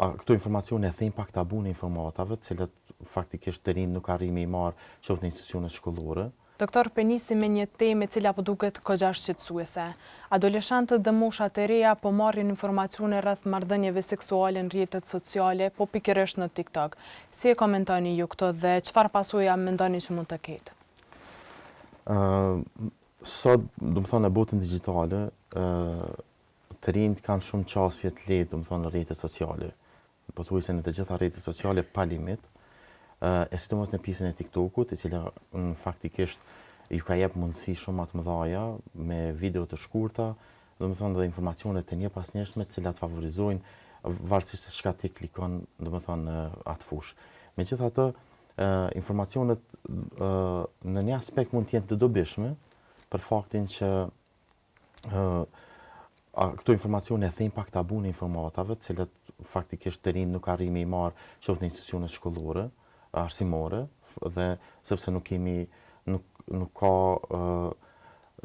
këto informacione e thejnë pak tabu në informatave, cilat faktikisht të rinë nuk arrimi i marë qoftë në institucionet shkollore. Doktor, penisi me një temë e cila po duket kogja shqetësuese. Adoleshantët dhe moshat e reja po marrin informacione rreth marrëdhënieve seksuale në rrjetet sociale, po pikërisht në TikTok. Si e komentoni ju këto dhe çfarë pasoja mendoni që mund të ketë? Sot, do të thonë, në botën digjitale, të rinjt kanë shumë qasje të lehtë, do të thonë, në rrjetet sociale. Pothuajse në të gjitha rrjetet sociale pa limit. E sidomos në pjesën e TikTokut, e cila faktikisht ju ka jep mundësi shumë më të mëdha me video të shkurta, domethënë dhe informacione të një pas njëshme, të cilat favorizojnë varësisht se çka ti klikon, domethënë atë fushë. Megjithatë, informacionet në një aspekt mund të jenë të dobishme, për faktin që këto informacione e thejnë pak tabu në informatave, të cilat faktikisht të rinë nuk arrimi i marë qoftë në institucionet shkollore, arsimore, dhe sepse nuk ka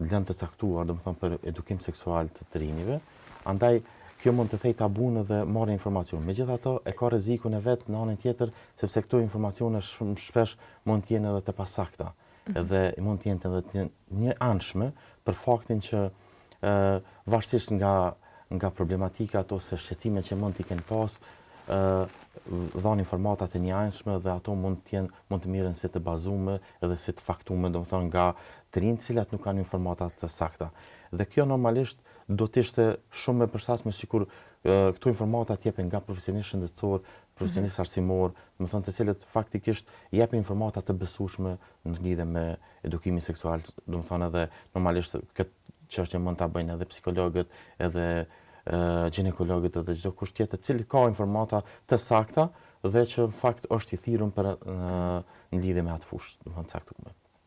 lëndë të caktuar, domethënë për edukim seksual të rinjve. Andaj kjo mund të thejë tabun dhe marrë informacion. Megjithatë, e ka rrezikun e vet në anën tjetër, sepse këto informacione shumë shpesh mund të jenë edhe të pasakta, edhe mund të jenë edhe të një anshme për faktin që varësisht nga problematika ose shqetësimet që mund t'i kenë pas, dhanë informatat e njëanshme dhe ato mund të mirën si të bazume edhe si të faktume, domethënë nga të rinjt cilat nuk kanë informata të sakta. Dhe kjo normalisht do të ishte shumë e përshtatshme sikur këto informata të jepen nga profesionistë shëndetësor, profesionistë arsimor, domethënë të cilët faktikisht japin informata të besueshme në lidhje me edukimin seksual, domethënë edhe normalisht këtë çështje mund ta bëjnë edhe psikologët, edhe ginekologët dhe çdo kush tjetër i cili ka informata të sakta dhe që në fakt është i thirrur në lidhje me atë fushë, domethënë caktuar.